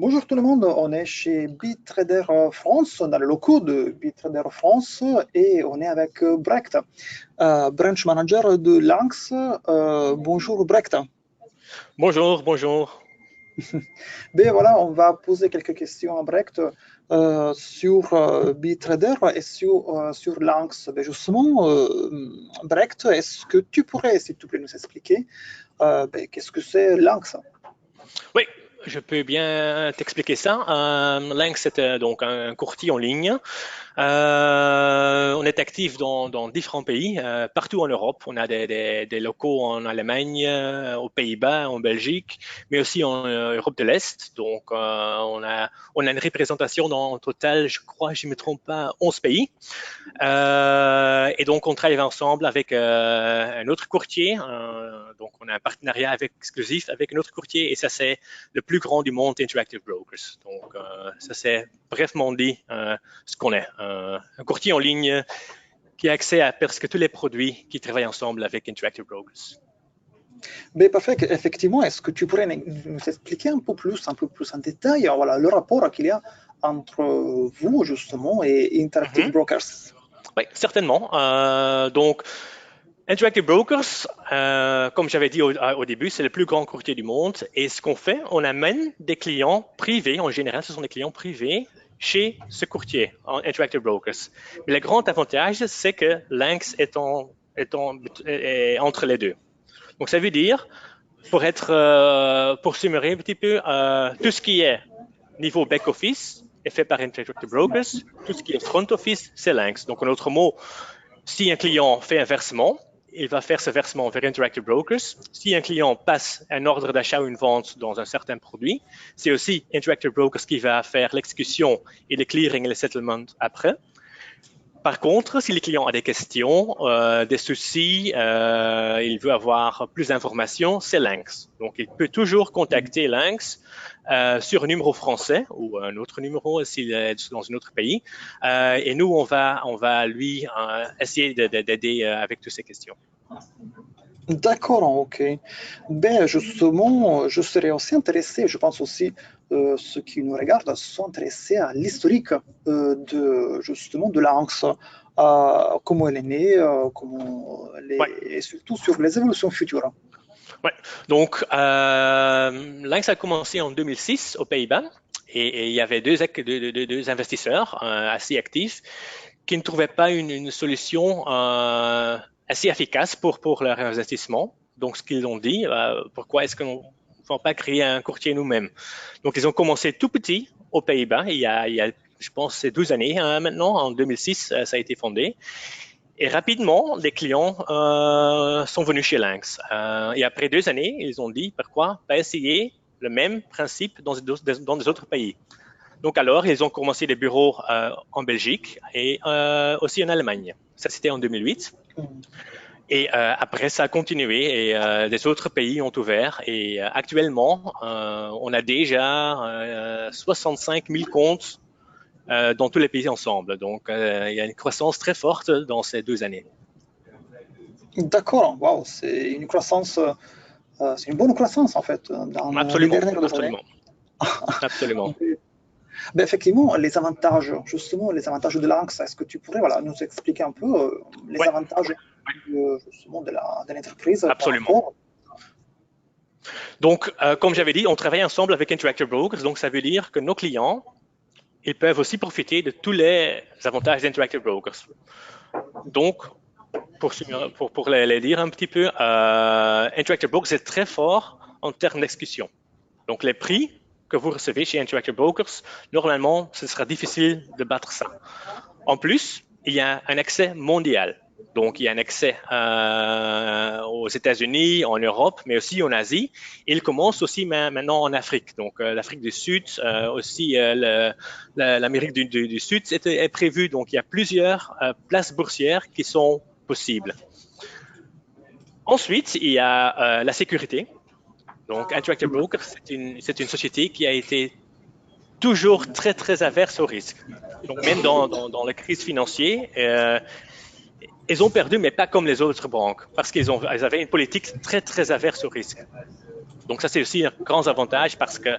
Bonjour tout le monde, on est chez BitTrader France, on a le locaux de BitTrader France et on est avec Brecht, branch manager de Lynx. Bonjour Brecht. Bonjour, bonjour. Ben voilà, on va poser quelques questions à Brecht sur BitTrader et sur Lynx. Ben justement, Brecht, est-ce que tu pourrais, s'il te plaît, nous expliquer qu'est-ce que c'est Lynx? Oui, je peux bien t'expliquer ça. Lynx, c'est donc un courtier en ligne. On est actif dans différents pays, partout en Europe. On a des locaux en Allemagne, aux Pays-Bas, en Belgique, mais aussi en Europe de l'Est. Donc, on a une représentation dans en total, je crois, je ne me trompe pas, 11 pays. Et donc, on travaille ensemble avec un autre courtier. Donc, on a un partenariat exclusif avec un autre courtier, et ça, c'est le plus grand du monde, Interactive Brokers. Donc, ça, c'est brièvement dit ce qu'on est. Un courtier en ligne qui a accès à presque tous les produits qui travaillent ensemble avec Interactive Brokers. Ben, parfait, effectivement, est-ce que tu pourrais nous expliquer un peu plus en détail, voilà, le rapport qu'il y a entre vous, justement, et Interactive Brokers? Oui, certainement. Donc, Interactive Brokers, comme j'avais dit au début, c'est le plus grand courtier du monde. Et ce qu'on fait, on amène des clients privés, en général, ce sont des clients privés, chez ce courtier, en Interactive Brokers. Mais le grand avantage, c'est que Lynx est entre les deux. Donc, ça veut dire, pour summer un petit peu, tout ce qui est niveau back-office est fait par Interactive Brokers. Tout ce qui est front-office, c'est Lynx. Donc, en autre mot, si un client fait un versement, il va faire ce versement vers Interactive Brokers. Si un client passe un ordre d'achat ou une vente dans un certain produit, c'est aussi Interactive Brokers qui va faire l'exécution et le clearing et le settlement après. Par contre, si le client a des questions, des soucis, il veut avoir plus d'informations, c'est Lynx. Donc, il peut toujours contacter Lynx sur un numéro français ou un autre numéro s'il est dans un autre pays. Et nous, on va lui essayer d'aider avec toutes ces questions. D'accord, ok. Ben, justement, je serais aussi intéressé, je pense aussi, ceux qui nous regardent sont intéressés à l'historique justement, de l'ANX, comment elle est née, Ouais. et surtout sur les évolutions futures. Ouais. Donc, Lynx a commencé en 2006 aux Pays-Bas, et il y avait deux investisseurs assez actifs qui ne trouvaient pas une solution assez efficace pour leur investissement. Donc, ce qu'ils ont dit, pourquoi est-ce qu'on ne va pas créer un courtier nous-mêmes? Donc, ils ont commencé tout petit aux Pays-Bas, il y a je pense, c'est 12 années maintenant. En 2006, ça a été fondé. Et rapidement, les clients sont venus chez Lynx. Et après 2 années, ils ont dit pourquoi pas essayer le même principe dans des autres pays. Donc alors, ils ont commencé des bureaux en Belgique et aussi en Allemagne. Ça, c'était en 2008. Et après, ça a continué, et des autres pays ont ouvert. Et actuellement, on a déjà 65 000 comptes dans tous les pays ensemble. Donc, il y a une croissance très forte dans ces 2 années. D'accord, waouh, c'est une croissance, c'est une bonne croissance en fait dans les Absolument, dernières années. absolument, absolument. Ben, effectivement, les avantages, justement, les avantages de l'ANX, est-ce que tu pourrais voilà, nous expliquer un peu les Ouais, avantages justement de l'entreprise par absolument. rapport. Donc, comme j'avais dit, on travaille ensemble avec Interactive Brokers. Donc, ça veut dire que nos clients, ils peuvent aussi profiter de tous les avantages d'Interactive Brokers. Donc, pour les dire un petit peu, Interactive Brokers est très fort en termes d'exécution. Donc, les prix que vous recevez chez Interactive Brokers, normalement, ce sera difficile de battre ça. En plus, il y a un accès mondial. Donc, il y a un accès aux États-Unis, en Europe, mais aussi en Asie. Et il commence aussi maintenant en Afrique. Donc, l'Afrique du Sud, aussi l'Amérique du Sud est prévu. Donc, il y a plusieurs places boursières qui sont possibles. Ensuite, il y a la sécurité. Donc, Interactive Brokers, c'est une société qui a été toujours très, très averse au risque. Donc, même dans la crise financière, ils ont perdu, mais pas comme les autres banques, parce elles avaient une politique très, très averse au risque. Donc ça, c'est aussi un grand avantage parce que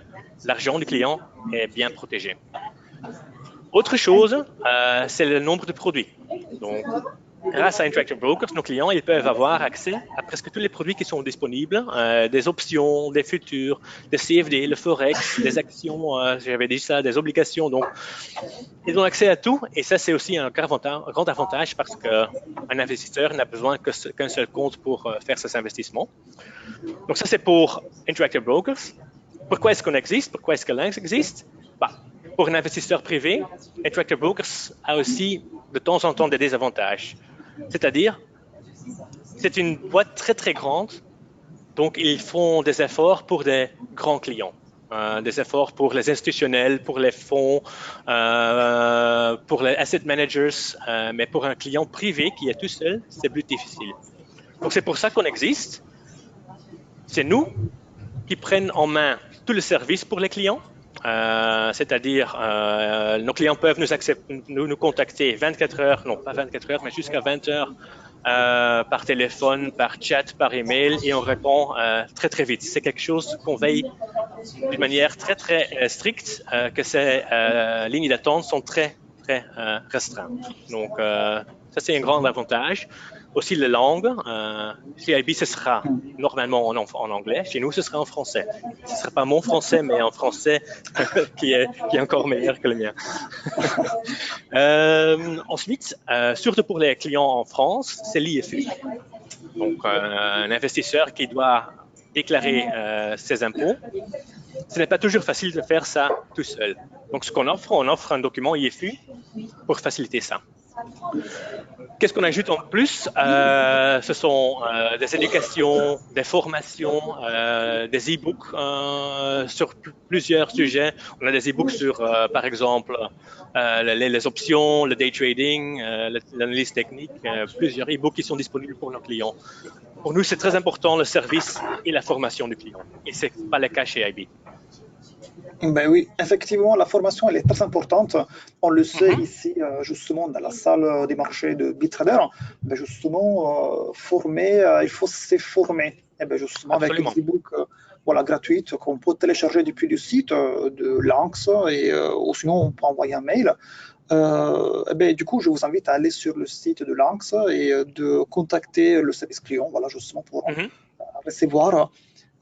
l'argent du client est bien protégé. Autre chose, c'est le nombre de produits. Donc, grâce à Interactive Brokers, nos clients ils peuvent avoir accès à presque tous les produits qui sont disponibles, des options, des futurs, des CFD, le Forex, des actions, j'avais dit ça, des obligations. Donc, ils ont accès à tout et ça, c'est aussi un grand avantage parce qu'un investisseur n'a besoin qu'un seul compte pour faire ses investissements. Donc, ça, c'est pour Interactive Brokers. Pourquoi est-ce qu'on existe? Pourquoi est-ce que Lynx existe? Pour un investisseur privé, Interactive Brokers a aussi de temps en temps des désavantages. C'est-à-dire, c'est une boîte très très grande, donc ils font des efforts pour des grands clients, des efforts pour les institutionnels, pour les fonds, pour les asset managers, mais pour un client privé qui est tout seul, c'est plus difficile. Donc c'est pour ça qu'on existe. C'est nous qui prennent en main tout le service pour les clients. C'est-à-dire, nos clients peuvent nous contacter 24 heures, non pas 24 heures, mais jusqu'à 20 heures par téléphone, par chat, par email, et on répond très très vite. C'est quelque chose qu'on veille d'une manière très très stricte, que ces lignes d'attente sont très très restreintes. Donc, ça c'est un grand avantage. Aussi la langue, chez IB ce sera normalement en anglais, chez nous ce sera en français. Ce ne sera pas mon français, mais en français qui est encore meilleur que le mien. Ensuite, surtout pour les clients en France, c'est l'IFU. Donc un investisseur qui doit déclarer ses impôts. Ce n'est pas toujours facile de faire ça tout seul. Donc ce qu'on offre, on offre un document IFU pour faciliter ça. Qu'est-ce qu'on ajoute en plus? Ce sont des éducations, des formations, des e-books sur plusieurs sujets. On a des e-books sur, par exemple, les options, le day trading, l'analyse technique, plusieurs e-books qui sont disponibles pour nos clients. Pour nous, c'est très important le service et la formation du client. Et ce n'est pas le cas chez IB. Ben oui, effectivement, la formation, elle est très importante. On le sait ici, justement, dans la salle des marchés de BitTrader. Ben justement, il faut se former. Et ben justement, Absolument. avec les e-books voilà, gratuites qu'on peut télécharger depuis le site de Lynx, ou sinon, on peut envoyer un mail. Ben, du coup, je vous invite à aller sur le site de Lynx et de contacter le service client, voilà, justement, pour recevoir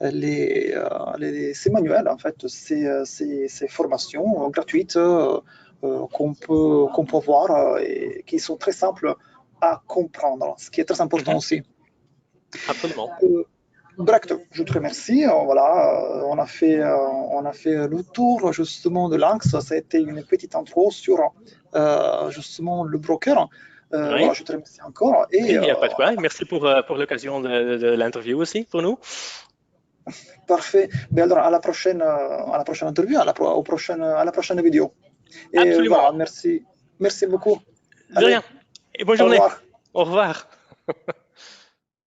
ces manuels, en fait, ces formations gratuites qu'on peut voir et qui sont très simples à comprendre, ce qui est très important aussi. Absolument. Brecht, je te remercie. Voilà, on a fait le tour justement de Lynx. Ça a été une petite intro sur justement le broker. Oui. Voilà, je te remercie encore. Et, il n'y a pas de quoi. Merci pour l'occasion de l'interview aussi pour nous. Parfait. Ben alors, à la prochaine interview, à la prochaine vidéo. Et Absolument. voilà, merci beaucoup. De rien. Et bonne journée. Au revoir. Au revoir.